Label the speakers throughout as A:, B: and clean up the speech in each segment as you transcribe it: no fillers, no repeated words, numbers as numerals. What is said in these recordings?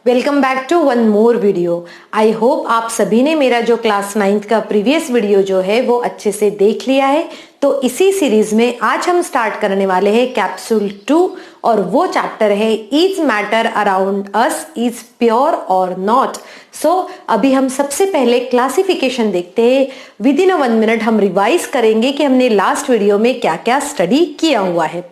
A: Welcome back to one more video. I hope आप सभी ने मेरा जो क्लास 9th का प्रीवियस वीडियो जो है वो अच्छे से देख लिया है। तो इसी सीरीज में आज हम स्टार्ट करने वाले हैं कैप्सूल 2 और वो चैप्टर है is matter around us is pure और नॉट। सो अभी हम सबसे पहले क्लासिफिकेशन देखते हैं। विद इन 1 मिनट हम रिवाइज करेंगे कि हमने लास्ट वीडियो में क्या क्या स्टडी किया हुआ है।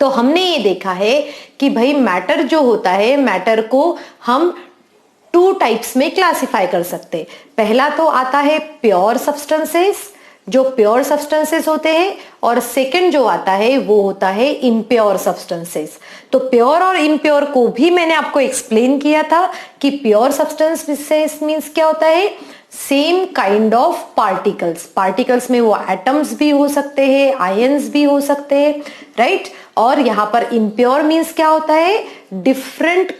A: तो हमने ये देखा है कि भाई मैटर जो होता है, मैटर को हम 2 टाइप्स में क्लासिफाई कर सकते हैं। पहला तो आता है प्योर सब्सटेंसेस, जो प्योर सब्सटेंसेस होते हैं, और सेकंड जो आता है वो होता है इम्प्योर सब्सटेंसेस। तो प्योर और इम्प्योर को भी मैंने आपको एक्सप्लेन किया था कि प्योर सब्सटेंसेस मींस क्या होता है, same kind of particles. Particles में वो एटम्स भी हो सकते हैं, आयंस भी हो सकते हैं, राइट। और यहां पर इम्प्योर मींस क्या होता है, डिफरेंट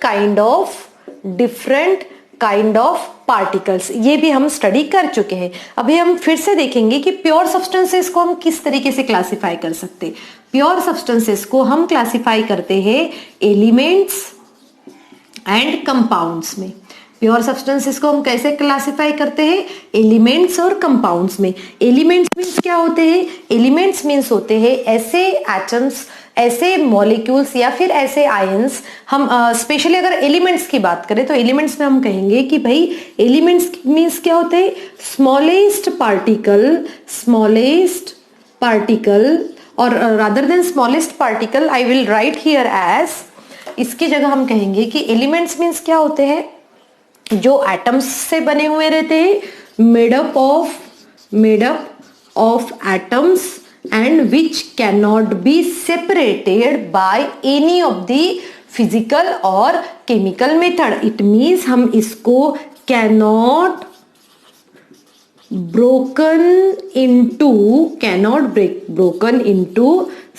A: काइंड ऑफ पार्टिकल्स। ये भी हम स्टडी कर चुके हैं। अभी हम फिर से देखेंगे कि प्योर सब्सटेंसेस को हम किस तरीके से क्लासिफाई कर सकते हैं। प्योर सब्सटेंसेस को हम क्लासिफाई करते हैं एलिमेंट्स एंड कंपाउंड्स में। प्योर सब्सटेंसेस को हम कैसे क्लासिफाई करते हैं, एलिमेंट्स और कंपाउंड्स में। एलिमेंट्स मींस क्या होते हैं, एलिमेंट्स मींस होते हैं ऐसे एटम्स, ऐसे मॉलिक्यूल्स या फिर ऐसे आयंस। हम स्पेशली अगर एलिमेंट्स की बात करें तो एलिमेंट्स में हम कहेंगे कि भाई एलिमेंट्स मींस क्या होते हैं, स्मॉलेस्ट पार्टिकल और rather than smallest particle I will write here as, इसकी जगह हम कहेंगे कि एलिमेंट्स मींस क्या होते हैं, जो एटम्स से बने हुए रहते हैं, made up of atoms and which cannot be separated by any of the physical or chemical method. It means हम इसको cannot broken into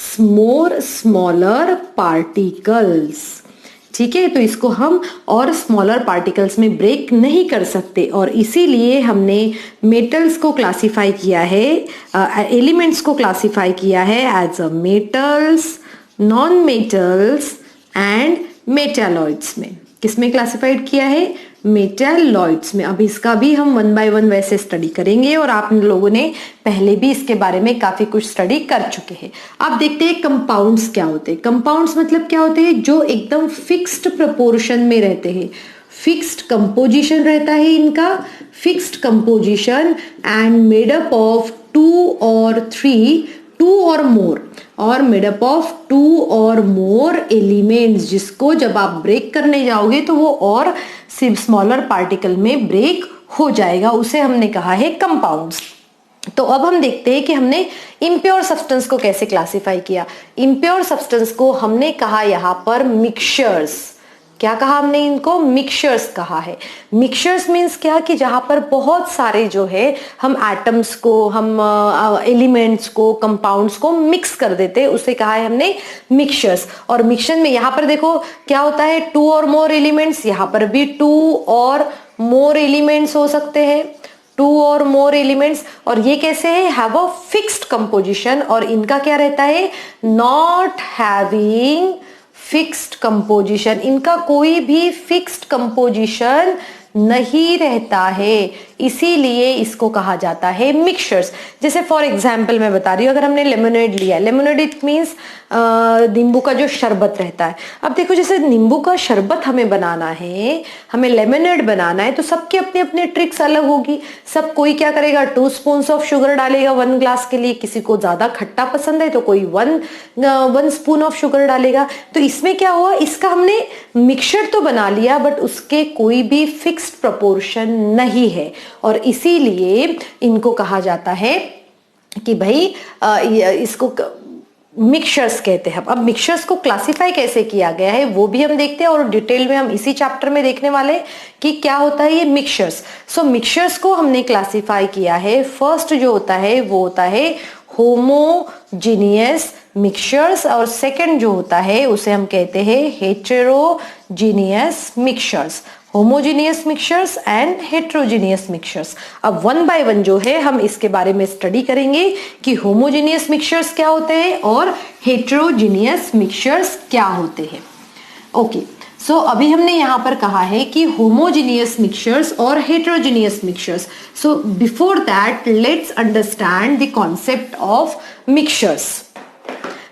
A: smaller particles. ठीक है, तो इसको हम और स्मॉलर पार्टिकल्स में ब्रेक नहीं कर सकते, और इसीलिए हमने मेटल्स को क्लासिफाई किया है, एलिमेंट्स को क्लासिफाई किया है as a metals, non metals and metalloids में। किसमें क्लासिफाइड किया है, मेटालॉइड्स में। अब इसका भी हम 1 बाय 1 वैसे स्टडी करेंगे और आप लोगों ने पहले भी इसके बारे में काफी कुछ स्टडी कर चुके हैं। अब देखते हैं कंपाउंड्स क्या होते हैं। कंपाउंड्स मतलब क्या होते हैं, जो एकदम फिक्स्ड प्रोपोर्शन में रहते हैं, फिक्स्ड कंपोजिशन रहता है इनका, fixed composition and made up of 2 और मोर और मेड अप ऑफ 2 और मोर एलिमेंट्स, जिसको जब आप ब्रेक करने जाओगे तो वो और स्मॉलर पार्टिकल में ब्रेक हो जाएगा, उसे हमने कहा है कंपाउंड्स। तो अब हम देखते हैं कि हमने इम्प्योर सब्सटेंस को कैसे क्लासिफाई किया। इम्प्योर सब्सटेंस को हमने कहा यहां पर मिक्सचर्स। क्या कहा हमने, इनको मिक्सचर्स कहा है। मिक्सचर्स मींस क्या, कि जहां पर बहुत सारे जो है हम एटम्स को, हम एलिमेंट्स को, कंपाउंड्स को मिक्स कर देते हैं, उसे कहा है हमने मिक्सचर्स। और मिक्सचर में यहां पर देखो क्या होता है, 2 और मोर एलिमेंट्स, यहां पर भी 2 और मोर एलिमेंट्स हो सकते हैं, 2 और मोर एलिमेंट्स। और ये कैसे है, हैव अ फिक्स्ड कंपोजिशन, और इनका क्या रहता है, नॉट हैविंग फिक्स्ड कंपोजिशन। इनका कोई भी फिक्स्ड कंपोजिशन नहीं रहता है, इसीलिए इसको कहा जाता है मिक्सचर्स। जैसे फॉर एग्जांपल मैं बता रही हूँ, अगर हमने लेमोनेड लिया, लेमोनेड इट मींस नींबू का जो शरबत रहता है। अब देखो, जैसे नींबू का शरबत हमें बनाना है, हमें लेमोनेड बनाना है, तो सबके अपने अपने ट्रिक्स अलग होगी। सब कोई क्या करेगा, 2 स्पून्स ऑफ शुगर डालेगा 1 ग्लास के लिए, किसी को ज्यादा खट्टा पसंद है तो कोई 1 स्पून ऑफ शुगर डालेगा। तो इसमें क्या हुआ, इसका हमने मिक्सचर तो बना लिया बट उसके कोई भी फिक्स्ड प्रोपोर्शन नहीं है, और इसीलिए इनको कहा जाता है कि भाई इसको मिक्सचर्स कहते हैं। अब मिक्सचर्स को क्लासिफाई कैसे किया गया है वो भी हम देखते हैं, और डिटेल में हम इसी चैप्टर में देखने वाले हैं कि क्या होता है ये मिक्सचर्स। सो मिक्सचर्स को हमने क्लासिफाई किया है। फर्स्ट जो होता है वो होता है होमोजीनियस मिक्सचर्स, और सेकंड जो होता है उसे हम कहते हैं heterogeneous mixtures. Homogeneous mixtures and heterogeneous mixtures. अब 1 बाय 1 जो है हम इसके बारे में स्टडी करेंगे कि होमोजीनियस मिक्सचर्स क्या होते हैं और हेट्रोजीनियस मिक्सचर्स क्या होते हैं। ओके, सो अभी हमने यहाँ पर कहा है कि होमोजीनियस मिक्सचर्स और heterogeneous mixtures. So before that let's understand the concept of mixtures.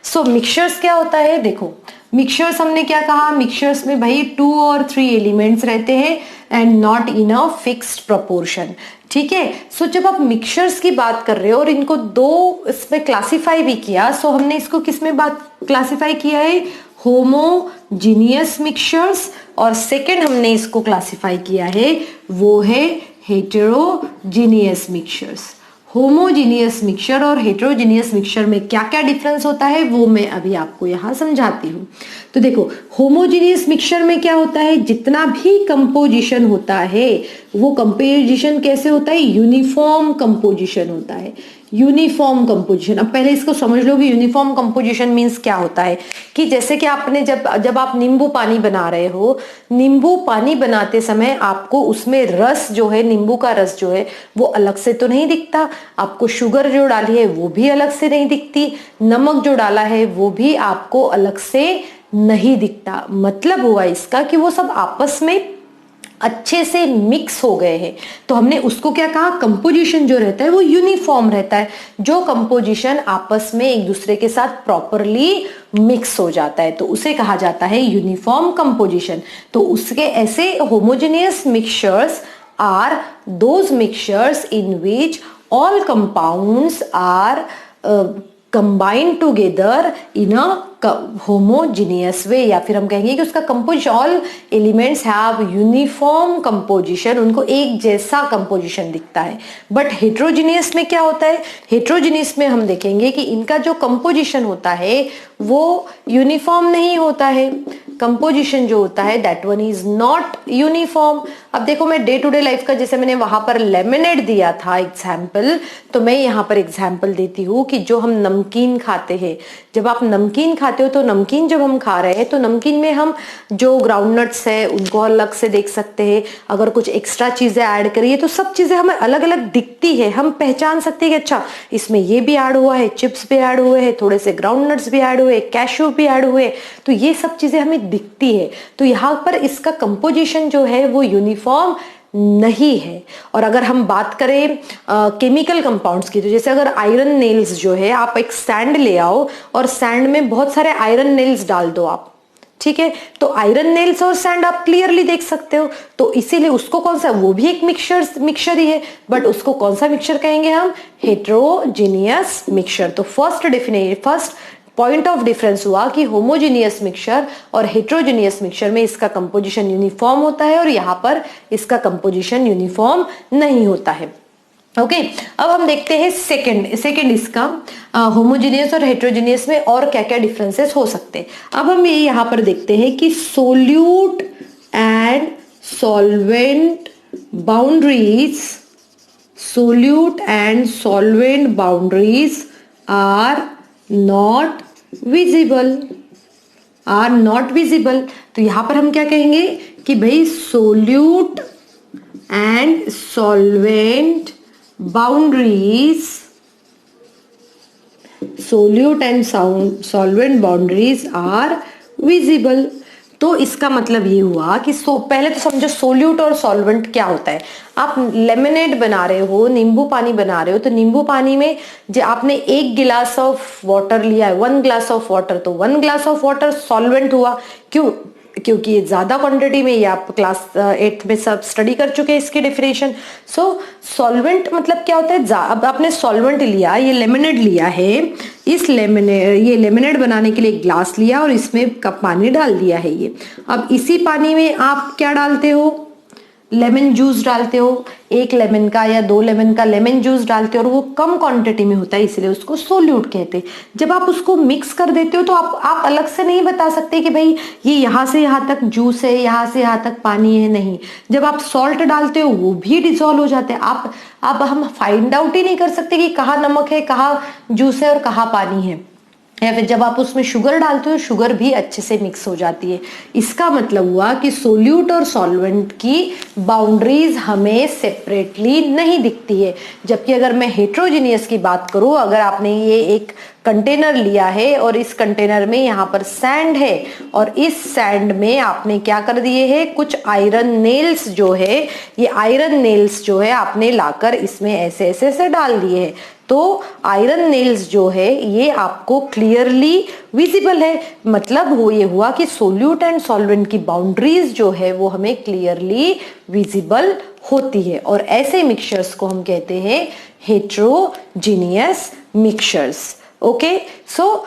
A: So mixtures क्या होता है? देखो, मिक्सचर्स हमने क्या कहा, मिक्सचर्स में भाई 2 और 3 एलिमेंट्स रहते हैं and not in a fixed proportion. ठीक है. सो जब आप मिक्सचर्स की बात कर रहे हो और इनको दो इसमें क्लासिफाई भी किया, सो हमने इसको किस में बात क्लासिफाई किया है? Homogeneous mixtures. और सेकंड हमने इसको क्लासिफाई किया है वो है हेटेरोजीनियस मिक्सचर्स. होमोजीनियस मिक्सचर और हेटेरोजीनियस मिक्सचर में क्या क्या डिफरेंस होता है वो मैं अभी आपको यहां समझाती हूं. तो देखो, होमोजीनियस मिक्सचर में क्या होता है, जितना भी कंपोजिशन होता है वो कंपोजिशन कैसे होता है? यूनिफॉर्म कंपोजिशन होता है. Uniform composition. अब पहले इसको समझ लो कि यूनिफॉर्म कंपोजिशन मींस क्या होता है. कि जैसे कि आपने जब आप नींबू पानी बना रहे हो, नींबू पानी बनाते समय आपको उसमें रस जो है, नींबू का रस जो है वो अलग से तो नहीं दिखता. आपको शुगर जो डाली है वो भी अलग से नहीं दिखती. नमक जो डाला है वो भी आपको अलग से नहीं दिखता. मतलब हुआ इसका कि वो सब आपस में अच्छे से मिक्स हो गए हैं. तो हमने उसको क्या कहा, कंपोजिशन जो रहता है वो यूनिफॉर्म रहता है. जो कंपोजिशन आपस में एक दूसरे के साथ प्रॉपरली मिक्स हो जाता है तो उसे कहा जाता है यूनिफॉर्म कंपोजिशन. तो उसके ऐसे homogeneous mixtures are those mixtures in which all compounds are combined together in a homogeneous way. या फिर हम कहेंगे कि उसका composition, all elements have uniform composition, उनको एक जैसा composition दिखता है. बट heterogeneous में क्या होता है? heterogeneous में हम देखेंगे कि इनका जो composition होता है वो यूनिफॉर्म नहीं होता है. कंपोजिशन जो होता है that one is not uniform. अब देखो, मैं डे टू डे लाइफ का जैसे मैंने वहां पर लेमनेड दिया था एग्जाम्पल, तो मैं यहाँ पर एग्जाम्पल देती हूँ कि जो हम नमकीन खाते हैं, जब आप नमकीन खाते हो तो नमकीन जब हम खा रहे हैं तो नमकीन में हम जो ग्राउंड नट्स है उनको अलग से देख सकते हैं. अगर कुछ एक्स्ट्रा चीजें ऐड करिए तो सब चीजें हमें अलग अलग दिखती है. हम पहचान सकते हैं कि अच्छा इसमें ये भी ऐड हुआ है, चिप्स भी ऐड हुए हैं, थोड़े से ग्राउंड नट्स भी ऐड हुए, कैशू भी ऐड हुए, तो ये सब चीजें हमें दिखती है. तो यहाँ पर इसका कंपोजिशन जो है वो यूनिफॉर्म नहीं है. और अगर हम बात करें केमिकल कंपाउंड्स की, तो जैसे अगर आयरन नेल्स जो है, आप एक सैंड ले आओ और सैंड में बहुत सारे आयरन नेल्स डाल दो आप, ठीक है, तो आयरन नेल्स और सैंड आप क्लियरली देख सकते हो. तो इसीलिए उसको कौन सा, वो भी एक मिक्सचर ही है, बट उसको कौन सा मिक्सचर कहेंगे हम? Heterogeneous mixture. तो फर्स्ट पॉइंट ऑफ डिफरेंस हुआ कि होमोजीनियस मिक्सचर और हेटेरोजीनियस मिक्सचर में इसका कंपोजिशन यूनिफॉर्म होता है और यहाँ पर इसका कंपोजिशन यूनिफॉर्म नहीं होता है. ओके. अब हम देखते हैं सेकंड इसका होमोजीनियस और हेटेरोजीनियस में और क्या क्या डिफरेंसेस हो सकते हैं. अब हम ये यहाँ पर देखते हैं कि solute and solvent boundaries are not visible. तो यहां पर हम क्या कहेंगे कि भाई solute and solvent boundaries are visible. तो इसका मतलब ये हुआ कि पहले तो समझो सोल्यूट और सॉल्वेंट क्या होता है. आप लेमनेड बना रहे हो, नींबू पानी बना रहे हो, तो नींबू पानी में जो आपने 1 गिलास ऑफ वाटर लिया है, 1 ग्लास ऑफ वाटर, तो 1 ग्लास ऑफ वाटर सॉल्वेंट हुआ. क्योंकि ये ज्यादा क्वांटिटी में, ये आप क्लास 8th में सब स्टडी कर चुके हैं इसकी डेफिनेशन. सो सॉल्वेंट मतलब क्या होता है? अब आपने सॉल्वेंट लिया, ये लेमनेड लिया है, ये लेमनेड बनाने के लिए एक ग्लास लिया और इसमें कप पानी डाल दिया है. ये अब इसी पानी में आप क्या डालते हो? लेमन जूस डालते हो. 1 लेमन का या 2 लेमन का लेमन जूस डालते हो और वो कम क्वांटिटी में होता है, इसलिए उसको सोल्यूट कहते हैं. जब आप उसको मिक्स कर देते हो तो आप अलग से नहीं बता सकते कि भाई ये यहाँ से यहाँ तक जूस है, यहाँ से यहाँ तक पानी है. नहीं, जब आप सॉल्ट डालते हो वो भी डिसॉल्व हो जाते हैं. आप हम फाइंड आउट ही नहीं कर सकते कि कहाँ नमक है, कहाँ जूस है और कहाँ पानी है. या फिर जब आप उसमें शुगर डालते हो शुगर भी अच्छे से मिक्स हो जाती है। इसका मतलब हुआ कि सोल्यूट और सॉल्वेंट की बाउंड्रीज हमें सेपरेटली नहीं दिखती है। जबकि अगर मैं हेट्रोजीनियस की बात करूं, अगर आपने ये एक कंटेनर लिया है और इस कंटेनर में यहाँ पर सैंड है और इस सैंड में आपने क्या कर दिए है, कुछ आयरन नेल्स जो है, ये आयरन नेल्स जो है आपने लाकर इसमें ऐसे ऐसे ऐसे डाल दिए है, तो आयरन नेल्स जो है ये आपको क्लियरली विजिबल है। मतलब वो ये हुआ कि सोल्यूट एंड सॉल्वेंट की बाउंड्रीज जो है वो हमें क्लियरली विजिबल होती है, और ऐसे मिक्सचर्स को हम कहते हैं हेट्रोजीनियस मिक्सचर्स। ओके, सो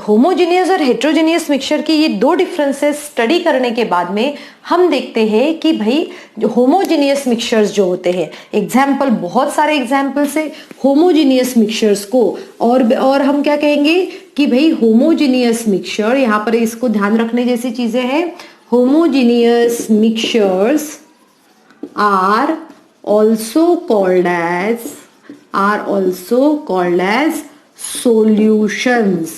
A: होमोजीनियस और हेट्रोजीनियस मिक्सचर की ये दो डिफरेंसेस स्टडी करने के बाद में हम देखते हैं कि भाई जो होमोजीनियस मिक्सचर्स जो होते हैं, एग्जाम्पल बहुत सारे एग्जाम्पल्स है होमोजीनियस मिक्सचर्स को, और हम क्या कहेंगे कि भाई होमोजीनियस मिक्सचर, यहाँ पर इसको ध्यान रखने जैसी चीजें हैं, homogeneous mixtures are also called as solutions.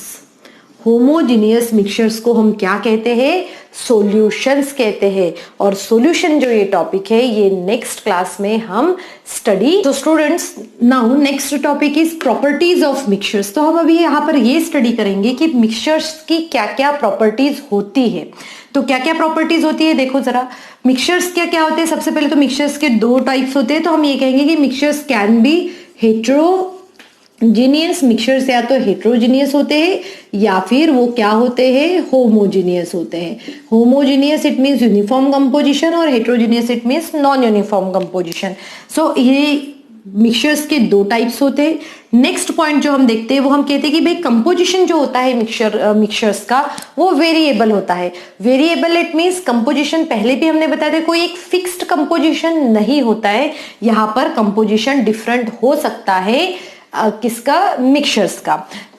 A: Homogeneous mixtures को हम क्या कहते हैं, सॉल्यूशंस कहते हैं। और सॉल्यूशन जो ये टॉपिक है ये नेक्स्ट क्लास में हम स्टडी। तो students, now next topic is properties of mixtures. तो हम अभी यहाँ पर ये स्टडी करेंगे कि मिक्सचर्स की क्या क्या प्रॉपर्टीज होती है। तो क्या क्या प्रॉपर्टीज होती है, देखो जरा, मिक्सचर्स क्या क्या होते हैं। सबसे पहले तो मिक्सचर्स के दो टाइप्स होते हैं, तो हम ये कहेंगे कि mixtures can be heterogeneous mixtures, या तो हेट्रोजीनियस होते हैं या फिर वो क्या होते हैं, होमोजीनियस होते हैं। Homogeneous it means uniform composition और heterogeneous it means non uniform composition. So ये मिक्सचर्स के दो टाइप्स होते हैं। नेक्स्ट पॉइंट जो हम देखते हैं वो हम कहते हैं कि भाई कंपोजिशन जो होता है मिक्सचर्स का वो वेरिएबल होता है। वेरिएबल इट मींस कंपोजिशन, पहले भी हमने बताया था, कोई एक फिक्स्ड कंपोजिशन नहीं होता है, यहाँ पर कंपोजिशन डिफरेंट हो सकता है किसका, मिक्सचर्स का।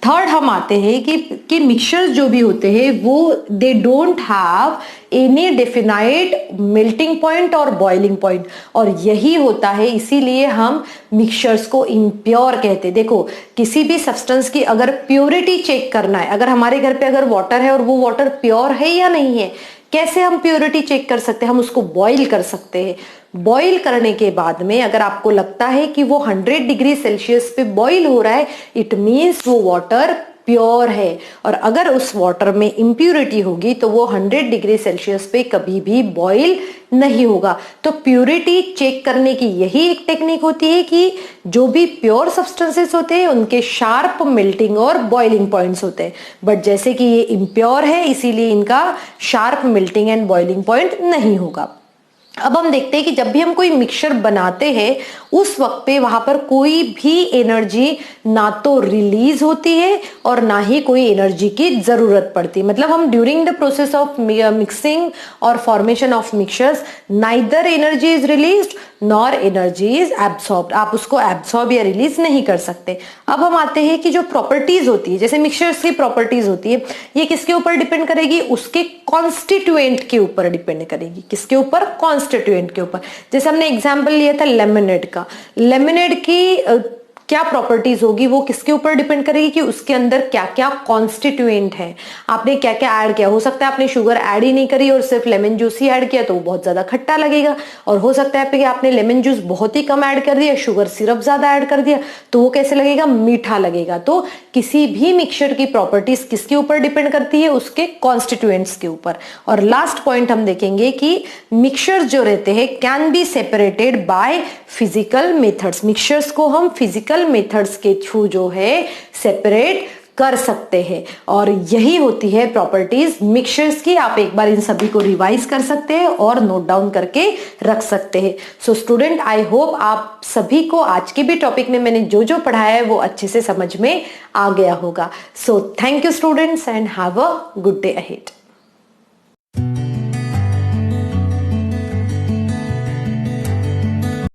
A: थर्ड हम आते हैं कि मिक्सचर्स जो भी होते हैं वो they don't have any definite melting point और बॉइलिंग पॉइंट, और यही होता है, इसीलिए हम मिक्सचर्स को इम्प्योर कहते हैं। देखो, किसी भी सब्सटेंस की अगर प्योरिटी चेक करना है, अगर हमारे घर पे अगर वाटर है और वो वाटर प्योर है या नहीं है, कैसे हम प्योरिटी चेक कर सकते हैं, हम उसको बॉईल कर सकते हैं। बॉईल करने के बाद में अगर आपको लगता है कि वो 100 डिग्री सेल्सियस पे बॉईल हो रहा है, इट मीन्स वो वाटर प्योर है। और अगर उस वाटर में इम्प्यूरिटी होगी तो वो 100 डिग्री सेल्सियस पे कभी भी बॉईल नहीं होगा। तो प्योरिटी चेक करने की यही एक टेक्निक होती है कि जो भी प्योर सब्सटेंसेस होते हैं उनके शार्प मेल्टिंग और बॉइलिंग पॉइंट्स होते हैं, बट जैसे कि ये इम्प्योर है इसीलिए इनका sharp melting and boiling point नहीं होगा। अब हम देखते हैं कि जब भी हम कोई मिक्सचर बनाते हैं उस वक्त पे वहां पर कोई भी एनर्जी ना तो रिलीज होती है और ना ही कोई एनर्जी की जरूरत पड़ती। मतलब हम during the process of mixing और formation of mixtures neither energy is released nor energy is absorbed. आप उसको एब्सॉर्ब या रिलीज नहीं कर सकते। अब हम आते हैं कि जो प्रॉपर्टीज होती है, जैसे मिक्सचर्स की प्रॉपर्टीज होती है, ये किसके ऊपर डिपेंड करेगी, उसके कॉन्स्टिट्यूएंट के ऊपर डिपेंड करेगी। किसके ऊपर, कॉन्स्टिट्यूएंट के ऊपर। जैसे हमने एग्जांपल लिया था लेमनेड का, लेमनेड की क्या प्रॉपर्टीज होगी, वो किसके ऊपर डिपेंड करेगी कि उसके अंदर क्या क्या कॉन्स्टिट्यूएंट है, आपने क्या क्या ऐड किया। हो सकता है आपने शुगर ऐड ही नहीं करी और सिर्फ लेमन जूस ही ऐड किया तो वो बहुत ज्यादा खट्टा लगेगा, और हो सकता है कि आपने लेमन जूस बहुत ही कम ऐड कर दिया, शुगर सिरप ज्यादा ऐड कर दिया तो वो कैसे लगेगा, मीठा लगेगा। तो किसी भी मिक्सचर की प्रॉपर्टीज किसके ऊपर डिपेंड करती है, उसके कॉन्स्टिट्यूएंट्स के ऊपर। और लास्ट पॉइंट हम देखेंगे कि मिक्सचर्स जो रहते हैं can be separated by physical methods. Mixtures को हम फिजिकल मेथड्स के थ्रू जो है सेपरेट कर सकते हैं, और यही होती है प्रॉपर्टीज मिक्सचर्स की। आप एक बार इन सभी को रिवाइज कर सकते हैं और नोट डाउन करके रख सकते हैं। सो स्टूडेंट, आई होप आप सभी को आज के भी टॉपिक में मैंने जो जो पढ़ाया है वो अच्छे से समझ में आ गया होगा। So thank you students and have a good day ahead.